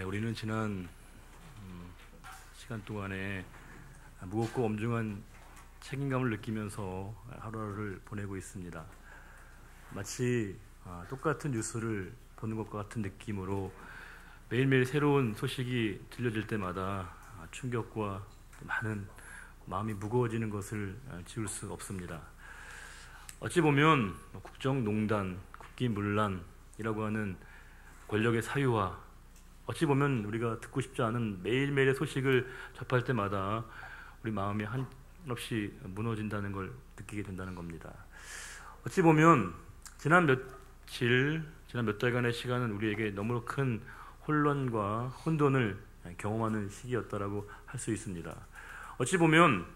우리는 지난 시간 동안에 무겁고 엄중한 책임감을 느끼면서 하루하루를 보내고 있습니다. 마치 똑같은 뉴스를 보는 것과 같은 느낌으로 매일매일 새로운 소식이 들려질 때마다 충격과 많은 마음이 무거워지는 것을 지울 수 없습니다. 어찌 보면 국정농단, 국기문란이라고 하는 권력의 사유와 어찌 보면 우리가 듣고 싶지 않은 매일매일의 소식을 접할 때마다 우리 마음이 한없이 무너진다는 걸 느끼게 된다는 겁니다. 어찌 보면 지난 몇 달간의 시간은 우리에게 너무 큰 혼란과 혼돈을 경험하는 시기였다라고 할 수 있습니다. 어찌 보면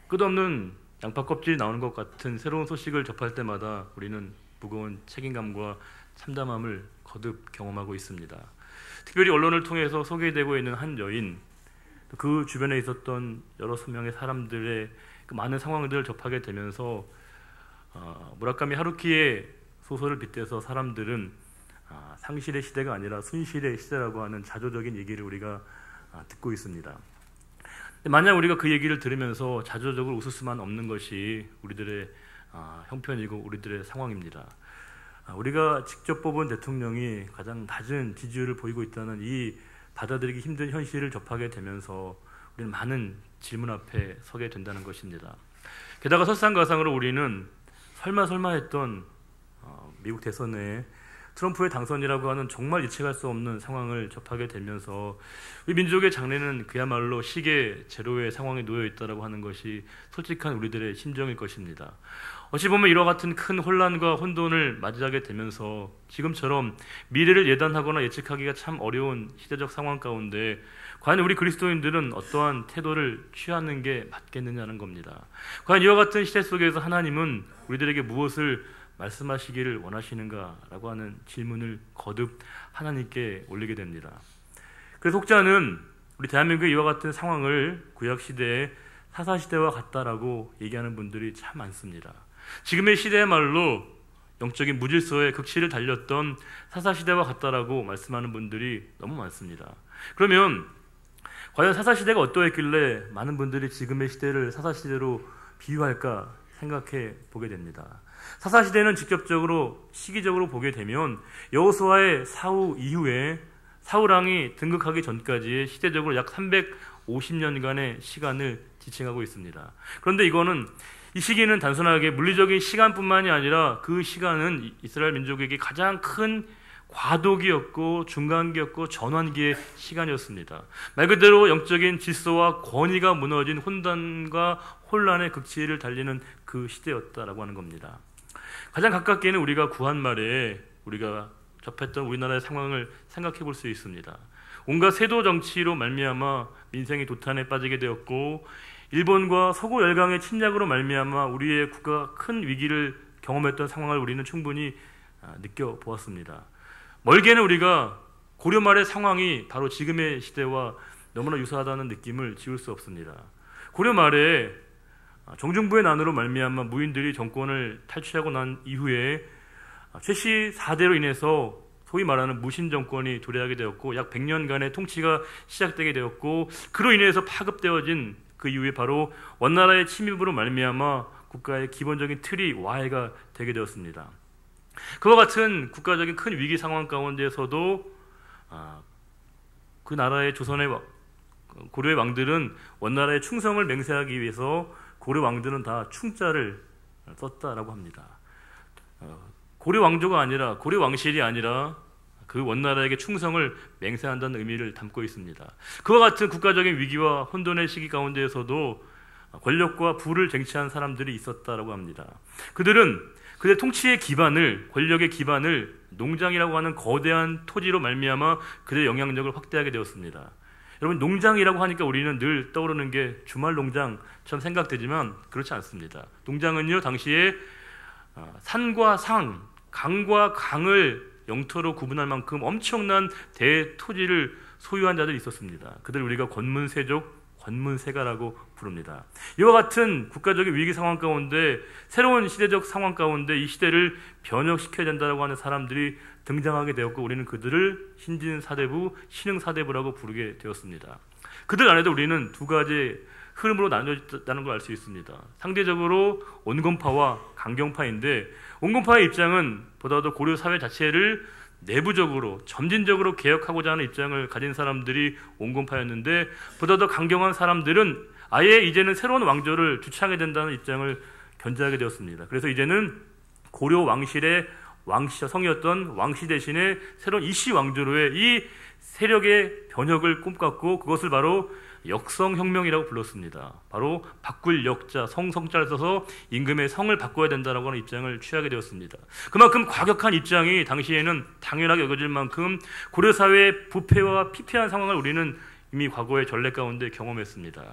끝없는 양파 껍질이 나오는 것 같은 새로운 소식을 접할 때마다 우리는 무거운 책임감과 참담함을 거듭 경험하고 있습니다. 특별히 언론을 통해서 소개되고 있는 한 여인, 그 주변에 있었던 여러 명의 사람들의 그 많은 상황들을 접하게 되면서 무라카미 하루키의 소설을 빗대서 사람들은 상실의 시대가 아니라 순실의 시대라고 하는 자조적인 얘기를 우리가 듣고 있습니다. 만약 우리가 그 얘기를 들으면서 자조적으로 웃을 수만 없는 것이 우리들의 형편이고 우리들의 상황입니다. 우리가 직접 뽑은 대통령이 가장 낮은 지지율을 보이고 있다는 이 받아들이기 힘든 현실을 접하게 되면서 우리는 많은 질문 앞에 서게 된다는 것입니다. 게다가 설상가상으로 우리는 설마 했던 미국 대선에 트럼프의 당선이라고 하는 정말 예측할 수 없는 상황을 접하게 되면서 우리 민족의 장래는 그야말로 시계 제로의 상황에 놓여 있다고 하는 것이 솔직한 우리들의 심정일 것입니다. 어찌 보면 이와 같은 큰 혼란과 혼돈을 맞이하게 되면서 지금처럼 미래를 예단하거나 예측하기가 참 어려운 시대적 상황 가운데 과연 우리 그리스도인들은 어떠한 태도를 취하는 게 맞겠느냐는 겁니다. 과연 이와 같은 시대 속에서 하나님은 우리들에게 무엇을 말씀하시기를 원하시는가라고 하는 질문을 거듭 하나님께 올리게 됩니다. 그래서 혹자는 우리 대한민국의 이와 같은 상황을 구약시대의 사사시대와 같다라고 얘기하는 분들이 참 많습니다. 지금의 시대야말로 영적인 무질서의 극치를 달렸던 사사시대와 같다라고 말씀하는 분들이 너무 많습니다. 그러면 과연 사사시대가 어떠했길래 많은 분들이 지금의 시대를 사사시대로 비유할까 생각해 보게 됩니다. 사사시대는 직접적으로 시기적으로 보게 되면 여호수아의 사후 이후에 사울왕이 등극하기 전까지의 시대적으로 약 350년간의 시간을 지칭하고 있습니다. 그런데 이 시기는 단순하게 물리적인 시간뿐만이 아니라 그 시간은 이스라엘 민족에게 가장 큰 과도기였고 중간기였고 전환기의 시간이었습니다. 말 그대로 영적인 질서와 권위가 무너진 혼돈과 혼란의 극치를 달리는 그 시대였다라고 하는 겁니다. 가장 가깝게는 우리가 구한말에 우리가 접했던 우리나라의 상황을 생각해 볼 수 있습니다. 온갖 세도 정치로 말미암아 민생이 도탄에 빠지게 되었고 일본과 서구 열강의 침략으로 말미암아 우리의 국가가 큰 위기를 경험했던 상황을 우리는 충분히 느껴보았습니다. 멀게는 우리가 고려 말의 상황이 바로 지금의 시대와 너무나 유사하다는 느낌을 지울 수 없습니다. 고려 말에 정중부의 난으로 말미암아 무인들이 정권을 탈취하고 난 이후에 최씨 4대로 인해서 소위 말하는 무신 정권이 도래하게 되었고 약 100년간의 통치가 시작되게 되었고 그로 인해서 파급되어진 그 이후에 바로 원나라의 침입으로 말미암아 국가의 기본적인 틀이 와해가 되게 되었습니다. 그와 같은 국가적인 큰 위기 상황 가운데서도 그 나라의 고려의 왕들은 원나라의 충성을 맹세하기 위해서 고려 왕들은 다 충자를 썼다라고 합니다. 고려 왕조가 아니라 고려 왕실이 아니라 그 원나라에게 충성을 맹세한다는 의미를 담고 있습니다. 그와 같은 국가적인 위기와 혼돈의 시기 가운데에서도 권력과 부를 쟁취한 사람들이 있었다라고 합니다. 그들은 그들의 통치의 기반을, 권력의 기반을 농장이라고 하는 거대한 토지로 말미암아 그들의 영향력을 확대하게 되었습니다. 여러분, 농장이라고 하니까 우리는 늘 떠오르는 게 주말 농장처럼 생각되지만 그렇지 않습니다. 농장은요, 당시에 산과 산, 강과 강을 영토로 구분할 만큼 엄청난 대토지를 소유한 자들이 있었습니다. 그들 우리가 권문세족, 견문세가라고 부릅니다. 이와 같은 국가적인 위기 상황 가운데 새로운 시대적 상황 가운데 이 시대를 변혁시켜야 된다고 하는 사람들이 등장하게 되었고 우리는 그들을 신진사대부, 신흥사대부라고 부르게 되었습니다. 그들 안에도 우리는 두 가지 흐름으로 나뉘어졌다는 걸 알 수 있습니다. 상대적으로 온건파와 강경파인데 온건파의 입장은 보다도 고려 사회 자체를 내부적으로 점진적으로 개혁하고자 하는 입장을 가진 사람들이 온건파였는데 보다도 강경한 사람들은 아예 이제는 새로운 왕조를 주창해야 된다는 입장을 견지하게 되었습니다. 그래서 이제는 고려 왕실의 성이었던 왕씨 대신에 새로운 이씨 왕조로의 이 세력의 변혁을 꿈꿨고 그것을 바로 역성혁명이라고 불렀습니다. 바로 바꿀 역자, 성자를 써서 임금의 성을 바꿔야 된다라고 하는 입장을 취하게 되었습니다. 그만큼 과격한 입장이 당시에는 당연하게 여겨질 만큼 고려사회의 부패와 피폐한 상황을 우리는 이미 과거의 전례 가운데 경험했습니다.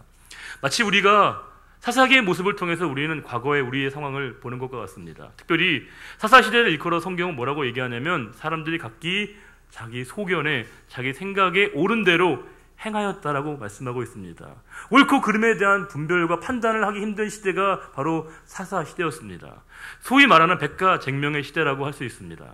마치 우리가 사사기의 모습을 통해서 우리는 과거의 우리의 상황을 보는 것과 같습니다. 특별히 사사시대를 일컬어 성경은 뭐라고 얘기하냐면 사람들이 각기 자기 소견에 자기 생각에 옳은 대로 행하였다라고 말씀하고 있습니다. 옳고 그름에 대한 분별과 판단을 하기 힘든 시대가 바로 사사시대였습니다. 소위 말하는 백가쟁명의 시대라고 할 수 있습니다.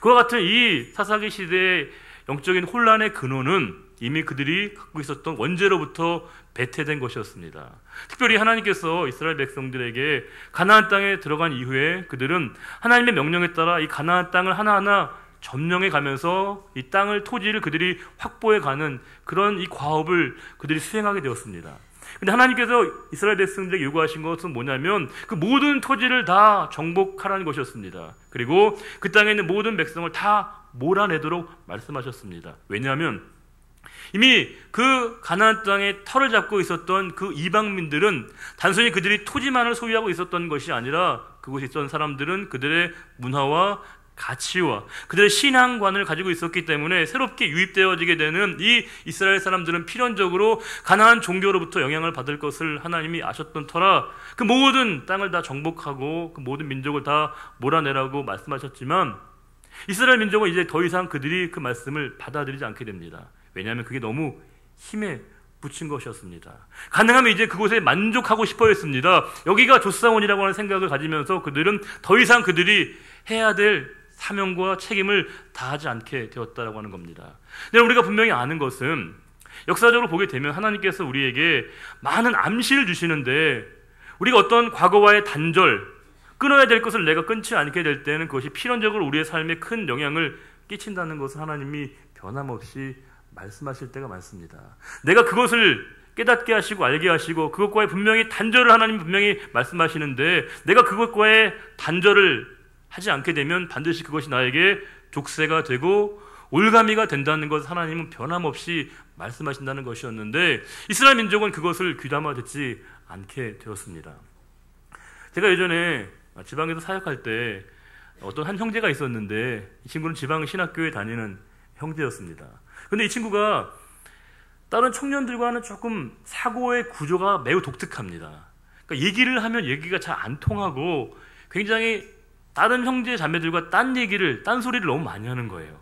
그와 같은 이 사사기 시대의 영적인 혼란의 근원은 이미 그들이 갖고 있었던 원죄로부터 배태된 것이었습니다. 특별히 하나님께서 이스라엘 백성들에게 가나안 땅에 들어간 이후에 그들은 하나님의 명령에 따라 이 가나안 땅을 하나하나 점령해 가면서 이 땅을 토지를 그들이 확보해 가는 그런 이 과업을 그들이 수행하게 되었습니다. 근데 하나님께서 이스라엘 백성들에게 요구하신 것은 뭐냐면 그 모든 토지를 다 정복하라는 것이었습니다. 그리고 그 땅에 있는 모든 백성을 다 몰아내도록 말씀하셨습니다. 왜냐하면 이미 그 가나안 땅에 터를 잡고 있었던 그 이방민들은 단순히 그들이 토지만을 소유하고 있었던 것이 아니라 그곳에 있던 사람들은 그들의 문화와 가치와 그들의 신앙관을 가지고 있었기 때문에 새롭게 유입되어지게 되는 이 이스라엘 사람들은 필연적으로 가나안 종교로부터 영향을 받을 것을 하나님이 아셨던 터라 그 모든 땅을 다 정복하고 그 모든 민족을 다 몰아내라고 말씀하셨지만 이스라엘 민족은 이제 더 이상 그들이 그 말씀을 받아들이지 않게 됩니다. 왜냐하면 그게 너무 힘에 붙인 것이었습니다. 가능하면 이제 그곳에 만족하고 싶어 했습니다. 여기가 조사원이라고 하는 생각을 가지면서 그들은 더 이상 그들이 해야 될 사명과 책임을 다하지 않게 되었다라고 하는 겁니다. 근데 우리가 분명히 아는 것은 역사적으로 보게 되면 하나님께서 우리에게 많은 암시를 주시는데 우리가 어떤 과거와의 단절, 끊어야 될 것을 내가 끊지 않게 될 때는 그것이 필연적으로 우리의 삶에 큰 영향을 끼친다는 것을 하나님이 변함없이 말씀하실 때가 많습니다. 내가 그것을 깨닫게 하시고 알게 하시고 그것과의 분명히 단절을 하나님이 분명히 말씀하시는데 내가 그것과의 단절을 하지 않게 되면 반드시 그것이 나에게 족쇄가 되고 올가미가 된다는 것을 하나님은 변함없이 말씀하신다는 것이었는데 이스라엘 민족은 그것을 귀담아 듣지 않게 되었습니다. 제가 예전에 지방에서 사역할 때 어떤 한 형제가 있었는데 이 친구는 지방 신학교에 다니는 형제였습니다. 근데 이 친구가 다른 청년들과는 조금 사고의 구조가 매우 독특합니다. 그러니까 얘기를 하면 얘기가 잘 안 통하고 굉장히 다른 형제 자매들과 딴 소리를 너무 많이 하는 거예요.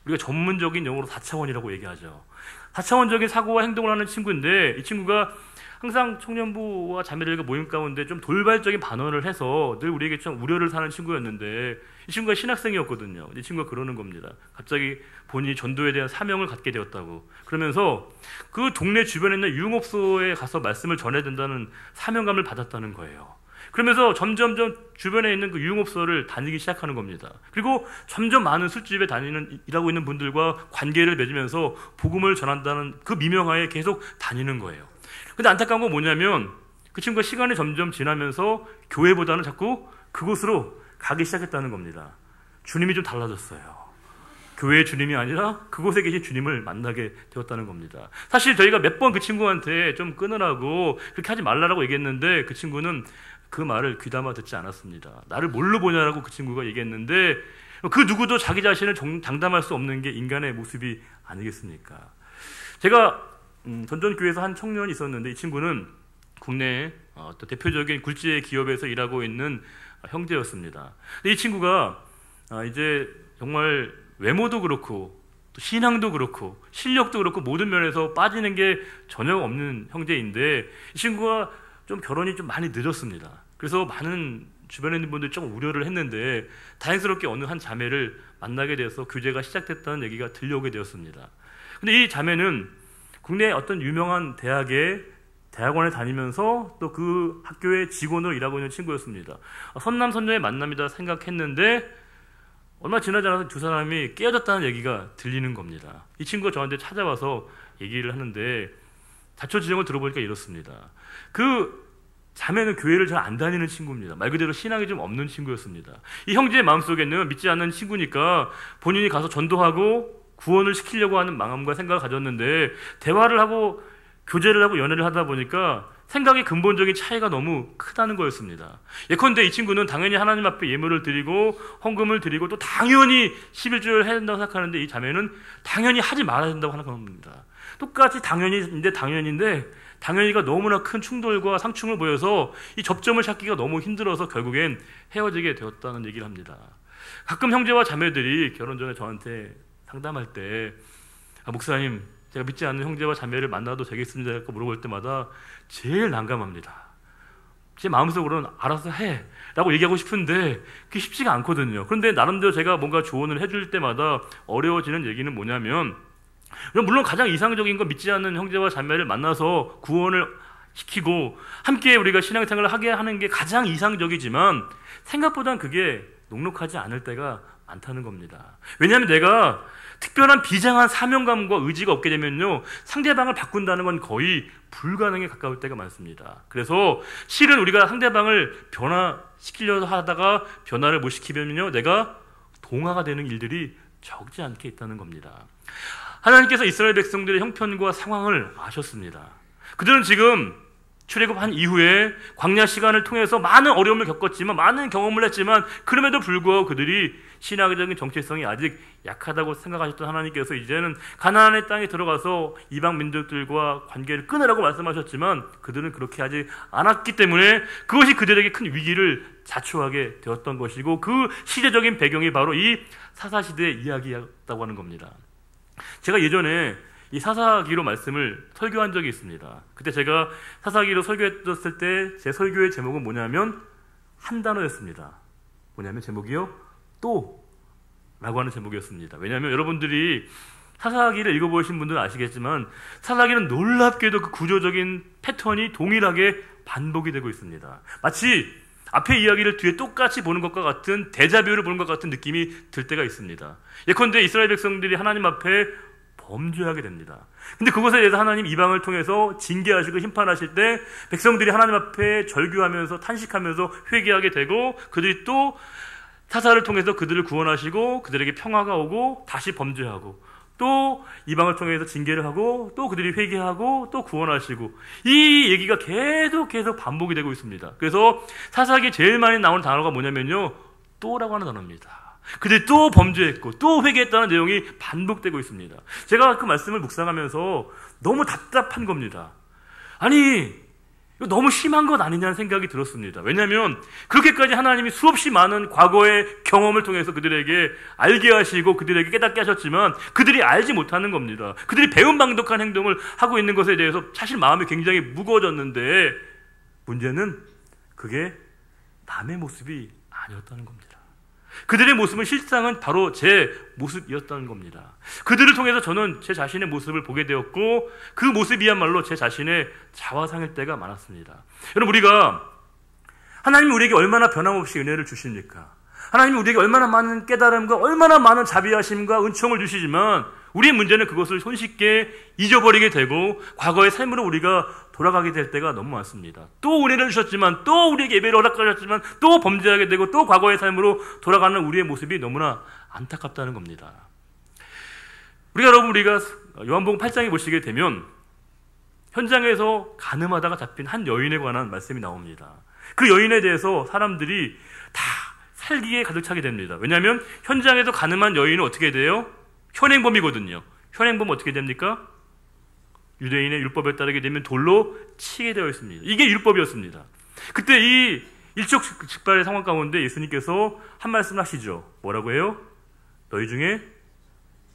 우리가 전문적인 용어로 4차원이라고 얘기하죠. 4차원적인 사고와 행동을 하는 친구인데 이 친구가 항상 청년부와 자매들과 모임 가운데 좀 돌발적인 반언을 해서 늘 우리에게 좀 우려를 사는 친구였는데 이 친구가 신학생이었거든요. 이 친구가 그러는 겁니다. 갑자기 본인이 전도에 대한 사명을 갖게 되었다고. 그러면서 그 동네 주변에 있는 유흥업소에 가서 말씀을 전해야 된다는 사명감을 받았다는 거예요. 그러면서 점점 주변에 있는 그 유흥업소를 다니기 시작하는 겁니다. 그리고 점점 많은 술집에 일하고 있는 분들과 관계를 맺으면서 복음을 전한다는 그 미명하에 계속 다니는 거예요. 근데 안타까운 건 뭐냐면 그 친구가 시간이 점점 지나면서 교회보다는 자꾸 그곳으로 가기 시작했다는 겁니다. 주님이 좀 달라졌어요. 교회의 주님이 아니라 그곳에 계신 주님을 만나게 되었다는 겁니다. 사실 저희가 몇 번 그 친구한테 좀 끊으라고 그렇게 하지 말라고 얘기했는데 그 친구는 그 말을 귀담아 듣지 않았습니다. 나를 뭘로 보냐라고 그 친구가 얘기했는데 그 누구도 자기 자신을 장담할 수 없는 게 인간의 모습이 아니겠습니까? 제가 전전교회에서 한 청년이 있었는데 이 친구는 국내 또 대표적인 굴지의 기업에서 일하고 있는 형제였습니다. 근데 이 친구가 이제 정말 외모도 그렇고 또 신앙도 그렇고 실력도 그렇고 모든 면에서 빠지는 게 전혀 없는 형제인데 이 친구가 좀 결혼이 좀 많이 늦었습니다. 그래서 많은 주변에 있는 분들이 좀 우려를 했는데 다행스럽게 어느 한 자매를 만나게 되어서 교제가 시작됐다는 얘기가 들려오게 되었습니다. 근데 이 자매는 국내 어떤 유명한 대학원에 다니면서 또 그 학교의 직원으로 일하고 있는 친구였습니다. 선남선녀의 만남이다 생각했는데 얼마 지나지 않아서 두 사람이 깨어졌다는 얘기가 들리는 겁니다. 이 친구가 저한테 찾아와서 얘기를 하는데 자초지종을 들어보니까 이렇습니다. 그 자매는 교회를 잘 안 다니는 친구입니다. 말 그대로 신앙이 좀 없는 친구였습니다. 이 형제의 마음속에는 믿지 않는 친구니까 본인이 가서 전도하고 구원을 시키려고 하는 마음과 생각을 가졌는데 대화를 하고 교제를 하고 연애를 하다 보니까 생각의 근본적인 차이가 너무 크다는 거였습니다. 예컨대 이 친구는 당연히 하나님 앞에 예물을 드리고 헌금을 드리고 또 당연히 11조를 해야 된다고 생각하는데 이 자매는 당연히 하지 말아야 된다고 하는 겁니다. 똑같이 당연인데 당연히가 너무나 큰 충돌과 상충을 보여서 이 접점을 찾기가 너무 힘들어서 결국엔 헤어지게 되었다는 얘기를 합니다. 가끔 형제와 자매들이 결혼 전에 저한테 상담할 때 목사님 제가 믿지 않는 형제와 자매를 만나도 되겠습니다 라고 물어볼 때마다 제일 난감합니다. 제 마음속으로는 알아서 해 라고 얘기하고 싶은데 그게 쉽지가 않거든요. 그런데 나름대로 제가 뭔가 조언을 해줄 때마다 어려워지는 얘기는 뭐냐면 물론 가장 이상적인 건 믿지 않는 형제와 자매를 만나서 구원을 시키고 함께 우리가 신앙생활을 하게 하는 게 가장 이상적이지만 생각보단 그게 녹록하지 않을 때가 많다는 겁니다. 왜냐하면 내가 특별한 비장한 사명감과 의지가 없게 되면요 상대방을 바꾼다는 건 거의 불가능에 가까울 때가 많습니다. 그래서 실은 우리가 상대방을 변화시키려고 하다가 변화를 못 시키면요 내가 동화가 되는 일들이 적지 않게 있다는 겁니다. 하나님께서 이스라엘 백성들의 형편과 상황을 아셨습니다. 그들은 지금 출애굽한 이후에 광야 시간을 통해서 많은 어려움을 겪었지만 많은 경험을 했지만 그럼에도 불구하고 그들이 신학적인 정체성이 아직 약하다고 생각하셨던 하나님께서 이제는 가나안의 땅에 들어가서 이방 민족들과 관계를 끊으라고 말씀하셨지만 그들은 그렇게 하지 않았기 때문에 그것이 그들에게 큰 위기를 자초하게 되었던 것이고 그 시대적인 배경이 바로 이 사사시대의 이야기였다고 하는 겁니다. 제가 예전에 이 사사기로 말씀을 설교한 적이 있습니다. 그때 제가 사사기로 설교했을 때 제 설교의 제목은 뭐냐면 한 단어였습니다. 뭐냐면 제목이요? 또 라고 하는 제목이었습니다. 왜냐하면 여러분들이 사사기를 읽어보신 분들은 아시겠지만 사사기는 놀랍게도 그 구조적인 패턴이 동일하게 반복이 되고 있습니다. 마치 앞의 이야기를 뒤에 똑같이 보는 것과 같은 데자뷰를 보는 것 같은 느낌이 들 때가 있습니다. 예컨대 이스라엘 백성들이 하나님 앞에 범죄하게 됩니다. 근데 그것에 대해서 하나님 이방을 통해서 징계하시고 심판하실 때 백성들이 하나님 앞에 절규하면서 탄식하면서 회개하게 되고 그들이 또 사사를 통해서 그들을 구원하시고 그들에게 평화가 오고 다시 범죄하고 또 이방을 통해서 징계를 하고 또 그들이 회개하고 또 구원하시고 이 얘기가 계속 반복이 되고 있습니다. 그래서 사사기에 제일 많이 나오는 단어가 뭐냐면요 또라고 하는 단어입니다. 그들이 또 범죄했고 또 회개했다는 내용이 반복되고 있습니다. 제가 그 말씀을 묵상하면서 너무 답답한 겁니다. 아니 이거 너무 심한 것 아니냐는 생각이 들었습니다. 왜냐하면 그렇게까지 하나님이 수없이 많은 과거의 경험을 통해서 그들에게 알게 하시고 그들에게 깨닫게 하셨지만 그들이 알지 못하는 겁니다. 그들이 배은방독한 행동을 하고 있는 것에 대해서 사실 마음이 굉장히 무거워졌는데 문제는 그게 남의 모습이 아니었다는 겁니다. 그들의 모습은 실상은 바로 제 모습이었다는 겁니다. 그들을 통해서 저는 제 자신의 모습을 보게 되었고 그 모습이야말로 제 자신의 자화상일 때가 많았습니다. 여러분 우리가 하나님이 우리에게 얼마나 변함없이 은혜를 주십니까? 하나님이 우리에게 얼마나 많은 깨달음과 얼마나 많은 자비하심과 은총을 주시지만 우리의 문제는 그것을 손쉽게 잊어버리게 되고 과거의 삶으로 우리가 돌아가게 될 때가 너무 많습니다. 또 은혜를 주셨지만 또 우리에게 예배를 허락하셨지만 또 범죄하게 되고 또 과거의 삶으로 돌아가는 우리의 모습이 너무나 안타깝다는 겁니다. 우리가 요한복음 8장에 보시게 되면 현장에서 간음하다가 잡힌 한 여인에 관한 말씀이 나옵니다. 그 여인에 대해서 사람들이 다 살기에 가득 차게 됩니다. 왜냐하면 현장에서 간음한 여인은 어떻게 돼요? 현행범이거든요. 현행범 어떻게 됩니까? 유대인의 율법에 따르게 되면 돌로 치게 되어 있습니다. 이게 율법이었습니다. 그때 이 일촉즉발의 상황 가운데 예수님께서 한 말씀 하시죠. 뭐라고 해요? 너희 중에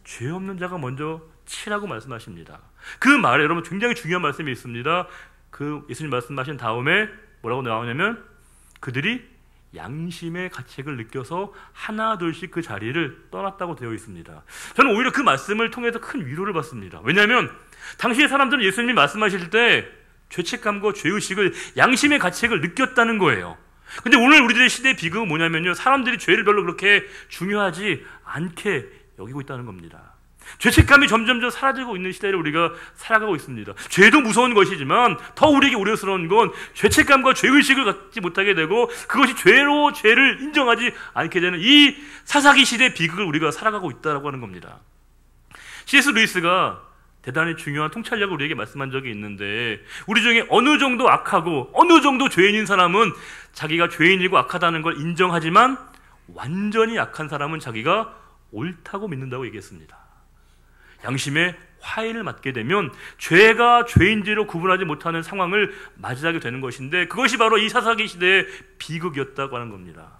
죄 없는 자가 먼저 치라고 말씀하십니다. 그 말에 여러분 굉장히 중요한 말씀이 있습니다. 그 예수님 말씀하신 다음에 뭐라고 나오냐면 그들이 양심의 가책을 느껴서 하나둘씩 그 자리를 떠났다고 되어 있습니다. 저는 오히려 그 말씀을 통해서 큰 위로를 받습니다. 왜냐하면 당시의 사람들은 예수님이 말씀하실 때 죄책감과 죄의식을 양심의 가책을 느꼈다는 거예요. 근데 오늘 우리들의 시대의 비극은 뭐냐면요, 사람들이 죄를 별로 그렇게 중요하지 않게 여기고 있다는 겁니다. 죄책감이 점점 사라지고 있는 시대를 우리가 살아가고 있습니다. 죄도 무서운 것이지만 더 우리에게 우려스러운 건 죄책감과 죄의식을 갖지 못하게 되고 그것이 죄로 죄를 인정하지 않게 되는 이 사사기 시대의 비극을 우리가 살아가고 있다고 하는 겁니다. C.S. 루이스가 대단히 중요한 통찰력을 우리에게 말씀한 적이 있는데, 우리 중에 어느 정도 악하고 어느 정도 죄인인 사람은 자기가 죄인이고 악하다는 걸 인정하지만 완전히 악한 사람은 자기가 옳다고 믿는다고 얘기했습니다. 양심의 화인을 맞게 되면 죄가 죄인지로 구분하지 못하는 상황을 맞이하게 되는 것인데, 그것이 바로 이 사사기 시대의 비극이었다고 하는 겁니다.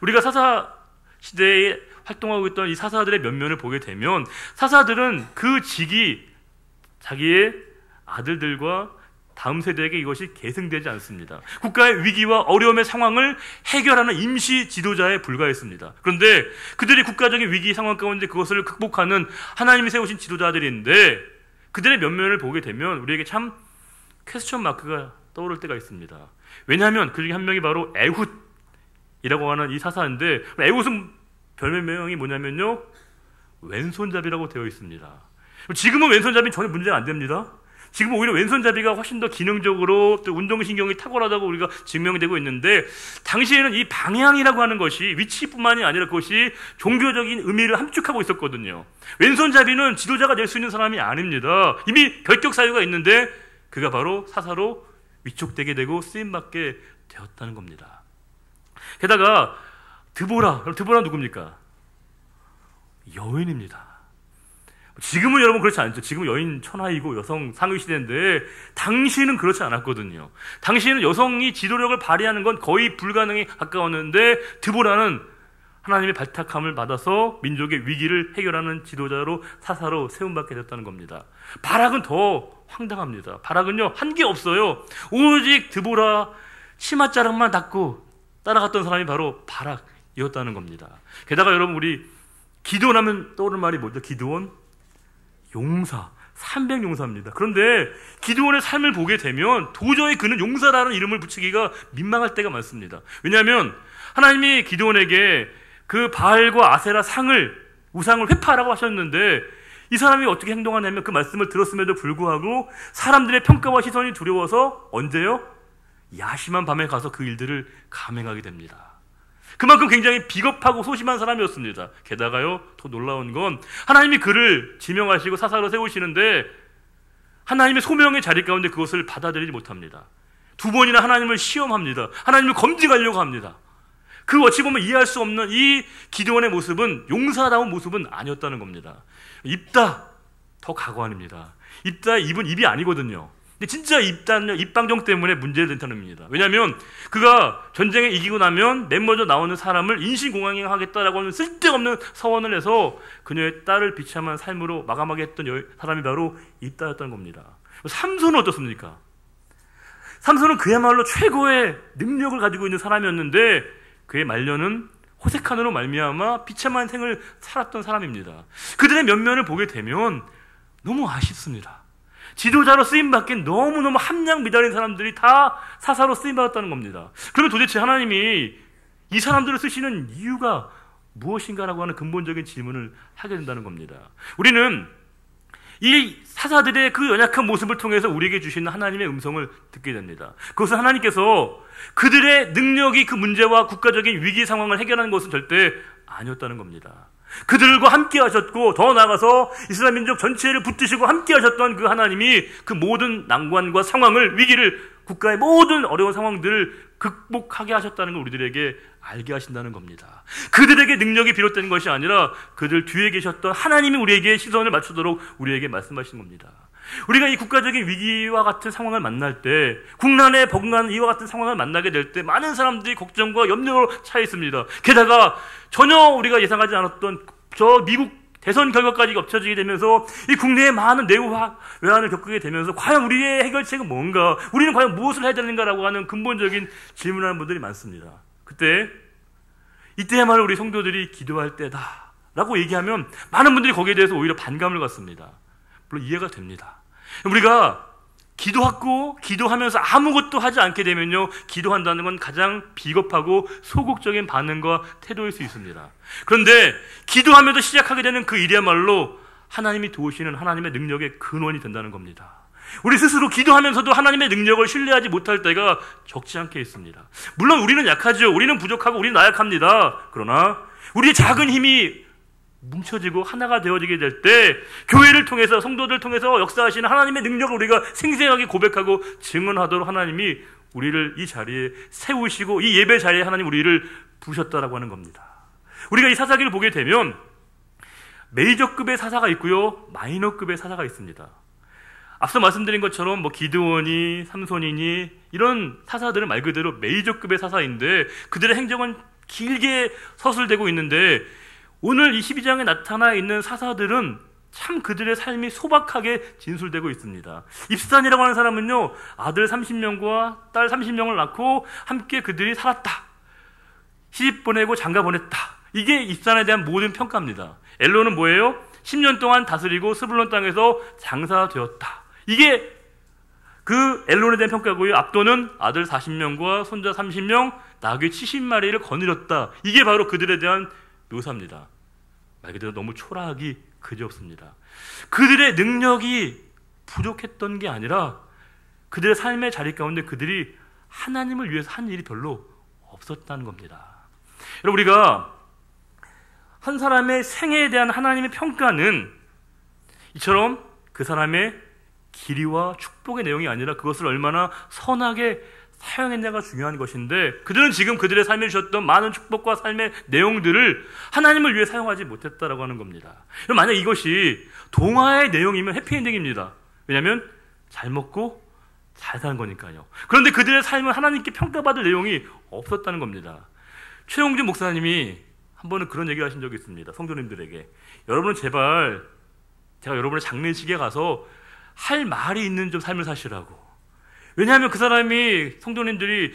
우리가 사사 시대에 활동하고 있던 이 사사들의 면면을 보게 되면 사사들은 그 직이 자기의 아들들과 다음 세대에게 이것이 계승되지 않습니다. 국가의 위기와 어려움의 상황을 해결하는 임시 지도자에 불과했습니다. 그런데 그들이 국가적인 위기 상황 가운데 그것을 극복하는 하나님이 세우신 지도자들인데, 그들의 면면을 보게 되면 우리에게 참 퀘스천 마크가 떠오를 때가 있습니다. 왜냐하면 그 중에 한 명이 바로 에훗이라고 하는 이 사사인데, 에훗은 별명이 뭐냐면요, 왼손잡이라고 되어 있습니다. 지금은 왼손잡이 전혀 문제가 안 됩니다. 지금 오히려 왼손잡이가 훨씬 더 기능적으로 또 운동신경이 탁월하다고 우리가 증명되고 있는데, 당시에는 이 방향이라고 하는 것이 위치뿐만이 아니라 그것이 종교적인 의미를 함축하고 있었거든요. 왼손잡이는 지도자가 될 수 있는 사람이 아닙니다. 이미 결격 사유가 있는데 그가 바로 사사로 위촉되게 되고 쓰임받게 되었다는 겁니다. 게다가 드보라 누굽니까? 여인입니다. 지금은 여러분 그렇지 않죠. 지금은 여인 천하이고 여성 상위 시대인데 당시는 그렇지 않았거든요. 당시에는 여성이 지도력을 발휘하는 건 거의 불가능에 가까웠는데, 드보라는 하나님의 발탁함을 받아서 민족의 위기를 해결하는 지도자로 사사로 세움받게 됐다는 겁니다. 바락은 더 황당합니다. 바락은요, 한 게 없어요. 오직 드보라 치맛자락만 닦고 따라갔던 사람이 바로 바락이었다는 겁니다. 게다가 여러분, 우리 기드온 하면 떠오르는 말이 뭐죠? 기드온? 용사, 300용사입니다. 그런데 기드온의 삶을 보게 되면 도저히 그는 용사라는 이름을 붙이기가 민망할 때가 많습니다. 왜냐하면 하나님이 기드온에게 그 바알과 아세라 우상을 회파하라고 하셨는데, 이 사람이 어떻게 행동하냐면 그 말씀을 들었음에도 불구하고 사람들의 평가와 시선이 두려워서 언제요? 야심한 밤에 가서 그 일들을 감행하게 됩니다. 그만큼 굉장히 비겁하고 소심한 사람이었습니다. 게다가요, 더 놀라운 건 하나님이 그를 지명하시고 사사로 세우시는데 하나님의 소명의 자리 가운데 그것을 받아들이지 못합니다. 2번이나 하나님을 시험합니다. 하나님을 검증하려고 합니다. 그 어찌 보면 이해할 수 없는 이 기드온의 모습은 용사다운 모습은 아니었다는 겁니다. 입다, 더 가관입니다. 입다, 입은 입이 아니거든요. 근데 진짜 입방정 때문에 문제가 된다는 겁니다. 왜냐하면 그가 전쟁에 이기고 나면 맨 먼저 나오는 사람을 인신공양하겠다라고 하는 쓸데없는 서원을 해서 그녀의 딸을 비참한 삶으로 마감하게 했던 사람이 바로 입다였던 겁니다. 삼손은 어떻습니까? 삼손은 그야말로 최고의 능력을 가지고 있는 사람이었는데 그의 말년은 호색한으로 말미암아 비참한 생을 살았던 사람입니다. 그들의 면면을 보게 되면 너무 아쉽습니다. 지도자로 쓰임받긴 너무너무 함량 미달인 사람들이 다 사사로 쓰임받았다는 겁니다. 그러면 도대체 하나님이 이 사람들을 쓰시는 이유가 무엇인가라고 하는 근본적인 질문을 하게 된다는 겁니다. 우리는 이 사사들의 그 연약한 모습을 통해서 우리에게 주시는 하나님의 음성을 듣게 됩니다. 그것은 하나님께서 그들의 능력이 그 문제와 국가적인 위기 상황을 해결하는 것은 절대 아니었다는 겁니다. 그들과 함께 하셨고, 더 나아가서 이스라엘 민족 전체를 붙드시고 함께 하셨던 그 하나님이 그 모든 난관과 상황을, 위기를, 국가의 모든 어려운 상황들을 극복하게 하셨다는 걸 우리들에게 알게 하신다는 겁니다. 그들에게 능력이 비롯된 것이 아니라 그들 뒤에 계셨던 하나님이 우리에게 시선을 맞추도록 우리에게 말씀하신 겁니다. 우리가 이 국가적인 위기와 같은 상황을 만날 때, 국난에 버금가는 이와 같은 상황을 만나게 될 때 많은 사람들이 걱정과 염려로 차 있습니다. 게다가 전혀 우리가 예상하지 않았던 저 미국 대선 결과까지 겹쳐지게 되면서 이 국내에 많은 외환을 겪게 되면서 과연 우리의 해결책은 뭔가, 우리는 과연 무엇을 해야 되는가라고 하는 근본적인 질문하는 분들이 많습니다. 이때야말로 우리 성도들이 기도할 때다라고 얘기하면 많은 분들이 거기에 대해서 오히려 반감을 갖습니다. 물론 이해가 됩니다. 우리가 기도하면서 아무것도 하지 않게 되면요, 기도한다는 건 가장 비겁하고 소극적인 반응과 태도일 수 있습니다. 그런데 기도하면서 시작하게 되는 그 일이야말로 하나님이 도우시는 하나님의 능력의 근원이 된다는 겁니다. 우리 스스로 기도하면서도 하나님의 능력을 신뢰하지 못할 때가 적지 않게 있습니다. 물론 우리는 약하죠. 우리는 부족하고 우리는 나약합니다. 그러나 우리의 작은 힘이 뭉쳐지고 하나가 되어지게 될 때 교회를 통해서, 성도들을 통해서 역사하시는 하나님의 능력을 우리가 생생하게 고백하고 증언하도록 하나님이 우리를 이 자리에 세우시고 이 예배 자리에 하나님 우리를 부르셨다라고 하는 겁니다. 우리가 이 사사기를 보게 되면 메이저급의 사사가 있고요, 마이너급의 사사가 있습니다. 앞서 말씀드린 것처럼 기드온이, 삼손이니 이런 사사들은 말 그대로 메이저급의 사사인데 그들의 행적은 길게 서술되고 있는데, 오늘 이 12장에 나타나 있는 사사들은 참 그들의 삶이 소박하게 진술되고 있습니다. 입산이라고 하는 사람은요, 아들 30명과 딸 30명을 낳고 함께 그들이 살았다. 시집 보내고 장가 보냈다. 이게 입산에 대한 모든 평가입니다. 엘론은 뭐예요? 10년 동안 다스리고 스불론 땅에서 장사되었다. 이게 그 엘론에 대한 평가고요. 압도는 아들 40명과 손자 30명, 나귀 70마리를 거느렸다. 이게 바로 그들에 대한 묘사입니다. 말 그대로 너무 초라하기 그지없습니다. 그들의 능력이 부족했던 게 아니라 그들의 삶의 자리 가운데 그들이 하나님을 위해서 한 일이 별로 없었다는 겁니다. 여러분, 우리가 한 사람의 생애에 대한 하나님의 평가는 이처럼 그 사람의 길이와 축복의 내용이 아니라 그것을 얼마나 선하게 사용했냐가 중요한 것인데, 그들은 지금 그들의 삶에 주셨던 많은 축복과 삶의 내용들을 하나님을 위해 사용하지 못했다라고 하는 겁니다. 만약 이것이 동화의 내용이면 해피엔딩입니다. 왜냐하면 잘 먹고 잘 사는 거니까요. 그런데 그들의 삶은 하나님께 평가받을 내용이 없었다는 겁니다. 최용준 목사님이 한 번은 그런 얘기를 하신 적이 있습니다. 성도님들에게, 여러분은 제발 제가 여러분의 장례식에 가서 할 말이 있는 좀 삶을 사시라고. 왜냐하면 그 사람이, 성도님들이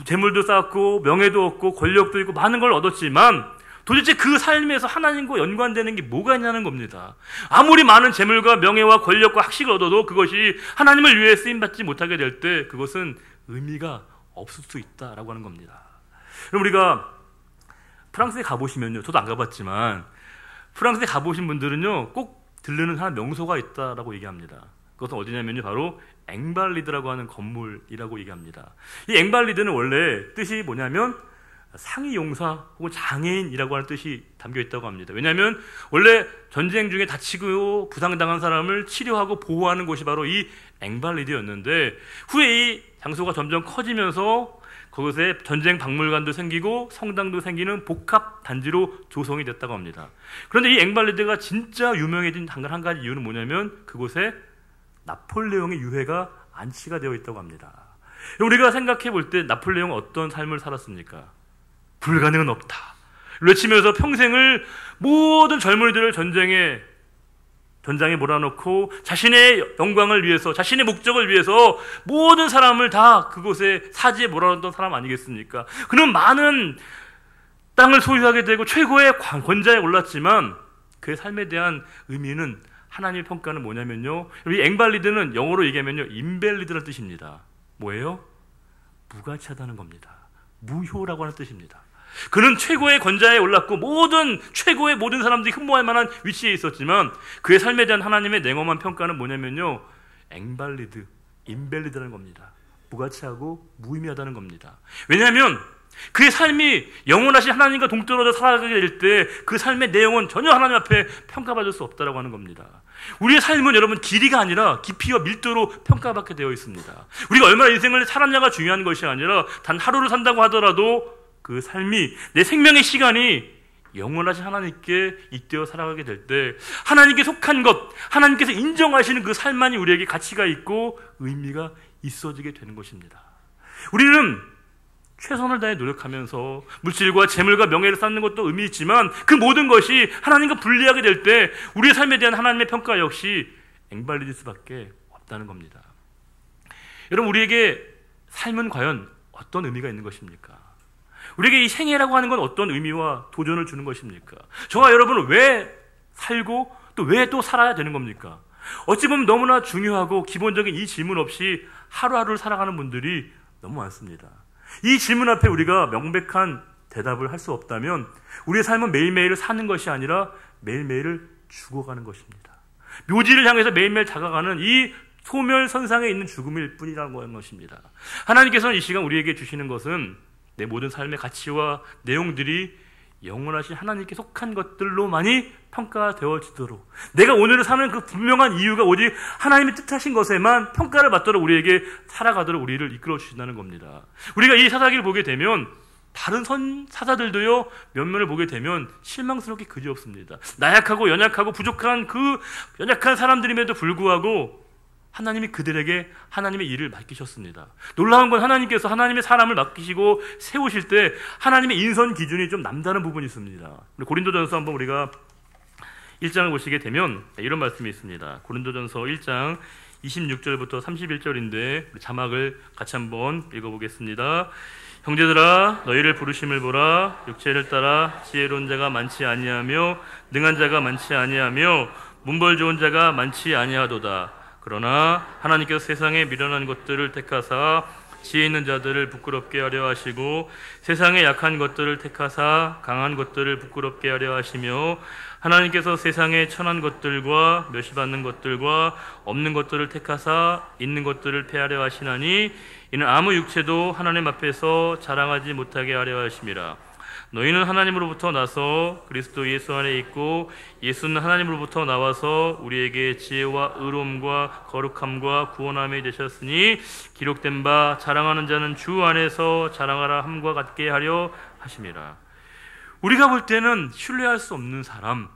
재물도 쌓았고 명예도 얻고 권력도 있고 많은 걸 얻었지만 도대체 그 삶에서 하나님과 연관되는 게 뭐가 있냐는 겁니다. 아무리 많은 재물과 명예와 권력과 학식을 얻어도 그것이 하나님을 위해 쓰임받지 못하게 될 때 그것은 의미가 없을 수 있다라고 하는 겁니다. 그럼 우리가 프랑스에 가보시면요, 저도 안 가봤지만 프랑스에 가보신 분들은요 꼭 들르는 하나 명소가 있다라고 얘기합니다. 그것은 어디냐면요, 바로 앵발리드라고 하는 건물이라고 얘기합니다. 이 앵발리드는 원래 뜻이 뭐냐면 상위용사 혹은 장애인이라고 하는 뜻이 담겨 있다고 합니다. 왜냐하면 원래 전쟁 중에 다치고 부상당한 사람을 치료하고 보호하는 곳이 바로 이 앵발리드였는데, 후에 이 장소가 점점 커지면서 그곳에 전쟁 박물관도 생기고 성당도 생기는 복합 단지로 조성이 됐다고 합니다. 그런데 이 앵발리드가 진짜 유명해진 한 가지 이유는 뭐냐면 그곳에 나폴레옹의 유해가 안치가 되어 있다고 합니다. 우리가 생각해 볼 때 나폴레옹은 어떤 삶을 살았습니까? 불가능은 없다 외치면서 평생을 모든 젊은이들을 전장에 몰아넣고 자신의 영광을 위해서, 자신의 목적을 위해서 모든 사람을 다 그곳에 사지에 몰아넣었던 사람 아니겠습니까? 그는 많은 땅을 소유하게 되고 최고의 권좌에 올랐지만 그의 삶에 대한 의미는, 하나님의 평가는 뭐냐면요, 이 앵발리드는 영어로 얘기하면요 인벨리드라는 뜻입니다. 뭐예요? 무가치하다는 겁니다. 무효라고 하는 뜻입니다. 그는 최고의 권좌에 올랐고 최고의 모든 사람들이 흠모할 만한 위치에 있었지만 그의 삶에 대한 하나님의 냉엄한 평가는 뭐냐면요, 앵발리드, 인벨리드라는 겁니다. 무가치하고 무의미하다는 겁니다. 왜냐하면 그의 삶이 영원하신 하나님과 동떨어져 살아가게 될 때 그 삶의 내용은 전혀 하나님 앞에 평가받을 수 없다라고 하는 겁니다. 우리의 삶은 여러분 길이가 아니라 깊이와 밀도로 평가받게 되어 있습니다. 우리가 얼마나 인생을 살았냐가 중요한 것이 아니라 단 하루를 산다고 하더라도 그 삶이, 내 생명의 시간이 영원하신 하나님께 잇대어 살아가게 될 때 하나님께 속한 것, 하나님께서 인정하시는 그 삶만이 우리에게 가치가 있고 의미가 있어지게 되는 것입니다. 우리는 최선을 다해 노력하면서 물질과 재물과 명예를 쌓는 것도 의미 있지만 그 모든 것이 하나님과 분리하게 될 때 우리의 삶에 대한 하나님의 평가 역시 앵발려질 수밖에 없다는 겁니다. 여러분, 우리에게 삶은 과연 어떤 의미가 있는 것입니까? 우리에게 이 생애라고 하는 건 어떤 의미와 도전을 주는 것입니까? 저와 여러분은 왜 살고 또 왜 또 살아야 되는 겁니까? 어찌 보면 너무나 중요하고 기본적인 이 질문 없이 하루하루를 살아가는 분들이 너무 많습니다. 이 질문 앞에 우리가 명백한 대답을 할 수 없다면 우리의 삶은 매일매일을 사는 것이 아니라 매일매일을 죽어가는 것입니다. 묘지를 향해서 매일매일 다가가는 이 소멸선상에 있는 죽음일 뿐이라는 것입니다. 하나님께서는 이 시간 우리에게 주시는 것은 내 모든 삶의 가치와 내용들이 영원하신 하나님께 속한 것들로만이 평가되어지도록, 내가 오늘을 사는 그 분명한 이유가 오직 하나님의 뜻하신 것에만 평가를 받도록 우리에게 살아가도록 우리를 이끌어 주신다는 겁니다. 우리가 이 사사기를 보게 되면 다른 사사들도요, 면면을 보게 되면 실망스럽게 그지없습니다. 나약하고 연약하고 부족한 그 연약한 사람들임에도 불구하고 하나님이 그들에게 하나님의 일을 맡기셨습니다. 놀라운 건 하나님께서 하나님의 사람을 맡기시고 세우실 때 하나님의 인선 기준이 좀 남다른 부분이 있습니다. 고린도전서 한번 우리가 1장을 보시게 되면 이런 말씀이 있습니다. 고린도전서 1장 26절부터 31절인데 자막을 같이 한번 읽어보겠습니다. 형제들아, 너희를 부르심을 보라. 육체를 따라 지혜로운 자가 많지 아니하며 능한 자가 많지 아니하며 문벌 좋은 자가 많지 아니하도다. 그러나 하나님께서 세상에 미련한 것들을 택하사 지혜 있는 자들을 부끄럽게 하려 하시고 세상에 약한 것들을 택하사 강한 것들을 부끄럽게 하려 하시며 하나님께서 세상에 천한 것들과 멸시받는 것들과 없는 것들을 택하사 있는 것들을 폐하려 하시나니 이는 아무 육체도 하나님 앞에서 자랑하지 못하게 하려 하심이라. 너희는 하나님으로부터 나서 그리스도 예수 안에 있고 예수는 하나님으로부터 나와서 우리에게 지혜와 의로움과 거룩함과 구원함이 되셨으니 기록된 바 자랑하는 자는 주 안에서 자랑하라 함과 같게 하려 하심이라. 우리가 볼 때는 신뢰할 수 없는 사람,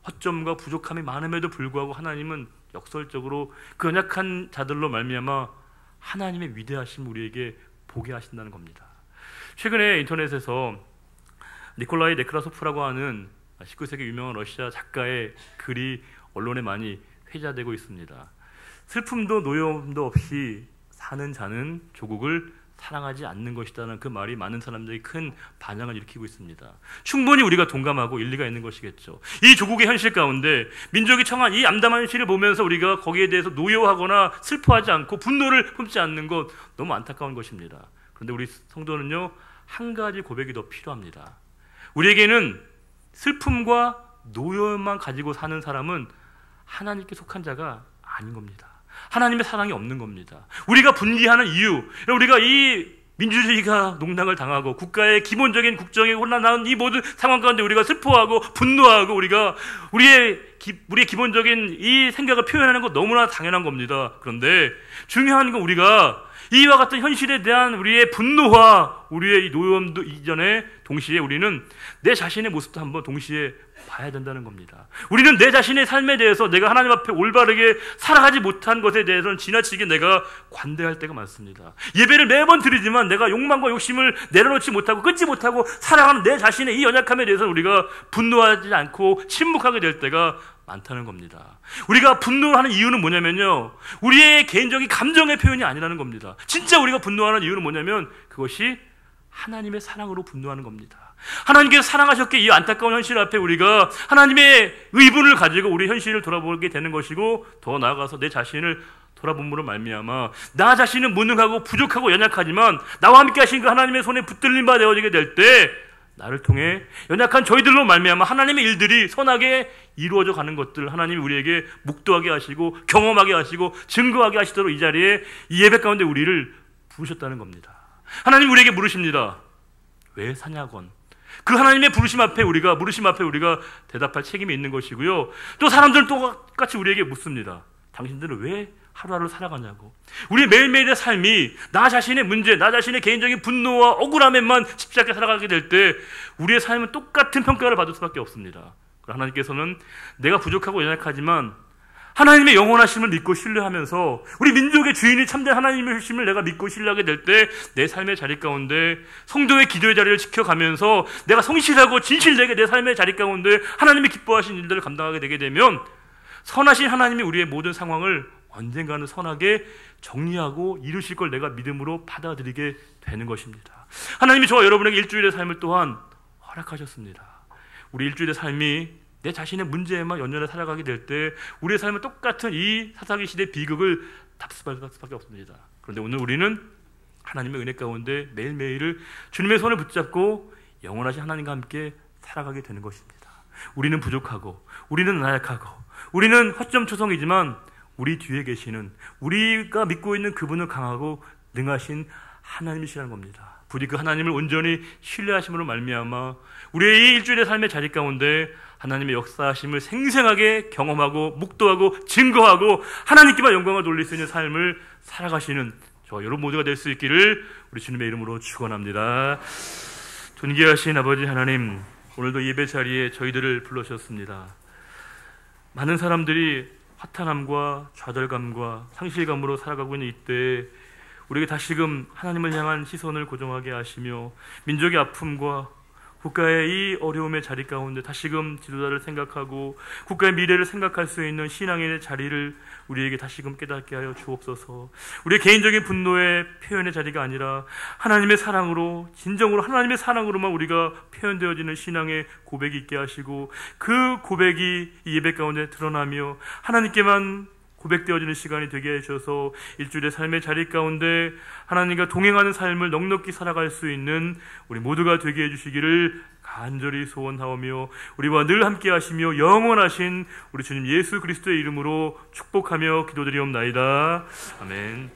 허점과 부족함이 많음에도 불구하고 하나님은 역설적으로 그 연약한 자들로 말미암아 하나님의 위대하심 우리에게 보게 하신다는 겁니다. 최근에 인터넷에서 니콜라이 네크라소프라고 하는 19세기 유명한 러시아 작가의 글이 언론에 많이 회자되고 있습니다. 슬픔도 노여움도 없이 사는 자는 조국을 사랑하지 않는 것이다라는 그 말이 많은 사람들이 큰 반향을 일으키고 있습니다. 충분히 우리가 동감하고 일리가 있는 것이겠죠. 이 조국의 현실 가운데 민족이 처한 이 암담한 현실을 보면서 우리가 거기에 대해서 노여워하거나 슬퍼하지 않고 분노를 품지 않는 것 너무 안타까운 것입니다. 그런데 우리 성도는요, 한 가지 고백이 더 필요합니다. 우리에게는 슬픔과 노여움만 가지고 사는 사람은 하나님께 속한 자가 아닌 겁니다. 하나님의 사랑이 없는 겁니다. 우리가 분기하는 이유, 우리가 이 민주주의가 농락을 당하고 국가의 기본적인 국정이 혼란한 이 모든 상황 가운데 우리가 슬퍼하고 분노하고 우리의 기본적인 이 생각을 표현하는 것 너무나 당연한 겁니다. 그런데 중요한 건 우리가 이와 같은 현실에 대한 우리의 분노와 우리의 이 노여움도 이전에 동시에 우리는 내 자신의 모습도 한번 동시에 봐야 된다는 겁니다. 우리는 내 자신의 삶에 대해서 내가 하나님 앞에 올바르게 살아가지 못한 것에 대해서는 지나치게 내가 관대할 때가 많습니다. 예배를 매번 드리지만 내가 욕망과 욕심을 내려놓지 못하고 끊지 못하고 살아가는 내 자신의 이 연약함에 대해서는 우리가 분노하지 않고 침묵하게 될 때가 많다는 겁니다. 우리가 분노하는 이유는 뭐냐면요, 우리의 개인적인 감정의 표현이 아니라는 겁니다. 진짜 우리가 분노하는 이유는 뭐냐면 그것이 하나님의 사랑으로 분노하는 겁니다. 하나님께서 사랑하셨기에 이 안타까운 현실 앞에 우리가 하나님의 의분을 가지고 우리 현실을 돌아보게 되는 것이고, 더 나아가서 내 자신을 돌아봄으로 말미암아 나 자신은 무능하고 부족하고 연약하지만 나와 함께 하신 그 하나님의 손에 붙들린 바 되어지게 될 때 나를 통해 연약한 저희들로 말미암아 하나님의 일들이 선하게 이루어져 가는 것들 하나님이 우리에게 묵도하게 하시고 경험하게 하시고 증거하게 하시도록 이 자리에 이 예배 가운데 우리를 부르셨다는 겁니다. 하나님 우리에게 물으십니다. 왜 사냐건. 그 하나님의 물으심 앞에 우리가 대답할 책임이 있는 것이고요. 또 사람들은 똑같이 우리에게 묻습니다. 당신들은 왜 하루하루 살아가냐고. 우리의 매일매일의 삶이 나 자신의 문제, 나 자신의 개인적인 분노와 억울함에만 집착해 살아가게 될 때 우리의 삶은 똑같은 평가를 받을 수밖에 없습니다. 하나님께서는 내가 부족하고 연약하지만 하나님의 영원하심을 믿고 신뢰하면서 우리 민족의 주인이 참된 하나님의 심을 내가 믿고 신뢰하게 될 때 내 삶의 자리 가운데 성도의 기도의 자리를 지켜가면서 내가 성실하고 진실되게 내 삶의 자리 가운데 하나님이 기뻐하신 일들을 감당하게 되게 되면 선하신 하나님이 우리의 모든 상황을 언젠가는 선하게 정리하고 이루실 걸 내가 믿음으로 받아들이게 되는 것입니다. 하나님이 저와 여러분에게 일주일의 삶을 또한 허락하셨습니다. 우리 일주일의 삶이 내 자신의 문제에만 연연해 살아가게 될 때 우리의 삶은 똑같은 이 사사기 시대 비극을 답습할 수밖에 없습니다. 그런데 오늘 우리는 하나님의 은혜 가운데 매일매일을 주님의 손을 붙잡고 영원하신 하나님과 함께 살아가게 되는 것입니다. 우리는 부족하고 우리는 나약하고 우리는 허점초성이지만 우리 뒤에 계시는 우리가 믿고 있는 그분은 강하고 능하신 하나님이시라는 겁니다. 부디 그 하나님을 온전히 신뢰하심으로 말미암아 우리의 이 일주일의 삶의 자리 가운데 하나님의 역사하심을 생생하게 경험하고 묵도하고 증거하고 하나님께만 영광을 돌릴 수 있는 삶을 살아가시는 저와 여러분 모두가 될 수 있기를 우리 주님의 이름으로 축원합니다. 존귀하신 아버지 하나님, 오늘도 예배 자리에 저희들을 불러주셨습니다. 많은 사람들이 화탄함과 좌절감과 상실감으로 살아가고 있는 이때 우리에게 다시금 하나님을 향한 시선을 고정하게 하시며 민족의 아픔과 국가의 이 어려움의 자리 가운데 다시금 지도자를 생각하고 국가의 미래를 생각할 수 있는 신앙의 자리를 우리에게 다시금 깨닫게 하여 주옵소서. 우리의 개인적인 분노의 표현의 자리가 아니라 하나님의 사랑으로, 진정으로 하나님의 사랑으로만 우리가 표현되어지는 신앙의 고백이 있게 하시고 그 고백이 이 예배 가운데 드러나며 하나님께만 고백되어지는 시간이 되게 해주셔서 일주일의 삶의 자리 가운데 하나님과 동행하는 삶을 넉넉히 살아갈 수 있는 우리 모두가 되게 해주시기를 간절히 소원하오며 우리와 늘 함께 하시며 영원하신 우리 주님 예수 그리스도의 이름으로 축복하며 기도드리옵나이다. 아멘.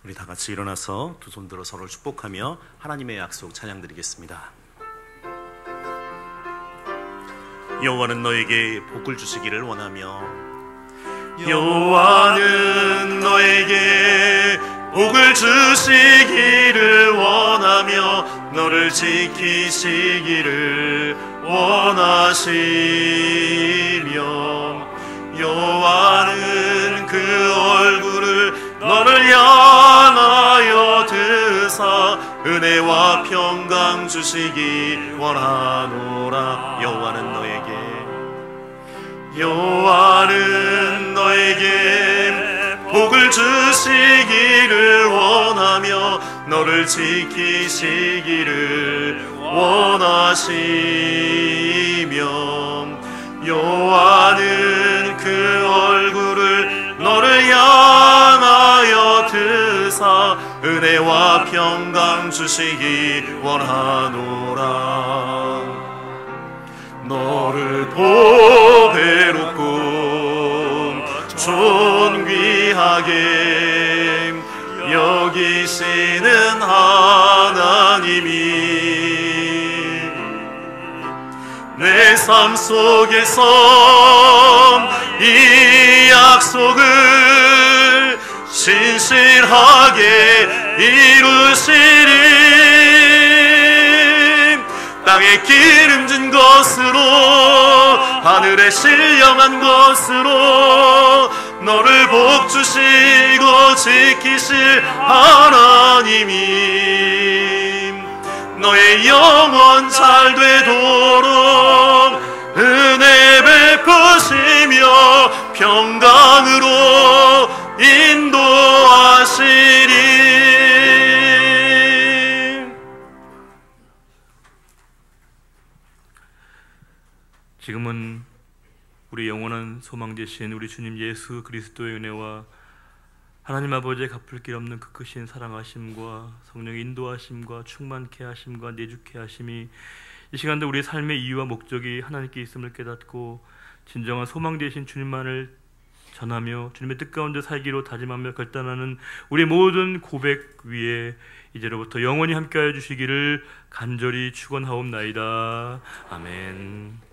우리 다 같이 일어나서 두 손 들어 서로를 축복하며 하나님의 약속 찬양드리겠습니다. 여호와는 너에게 복을 주시기를 원하며 여호와는 너에게 복을 주시기를 원하며 너를 지키시기를 원하시며 여호와는 그 얼굴을 너를 향하여 드사 은혜와 평강 주시기 원하노라. 여호와는 너에게 복을 주시기를 원하며 너를 지키시기를 원하시며 여호와는 그 얼굴을 너를 향하여 드사 은혜와 평강 주시기 원하노라. 너를 보배롭고 존귀하게 여기시는 하나님이 내 삶 속에서 이 약속을 신실하게 이루시리. 땅에 기름진 것으로 하늘에 신령한 것으로 너를 복주시고 지키실 하나님이 너의 영혼 잘 되도록 은혜 베푸시며 평강으로 인도하시리. 지금은 우리 영원한 소망 되신 우리 주님 예수 그리스도의 은혜와 하나님 아버지의 갚을 길 없는 그 크신 사랑하심과 성령의 인도하심과 충만케 하심과 내주케 하심이 이 시간도 우리의 삶의 이유와 목적이 하나님께 있음을 깨닫고 진정한 소망 되신 주님만을 전하며 주님의 뜻 가운데 살기로 다짐하며 결단하는 우리의 모든 고백 위에 이제로부터 영원히 함께하여 주시기를 간절히 축원하옵나이다. 아멘.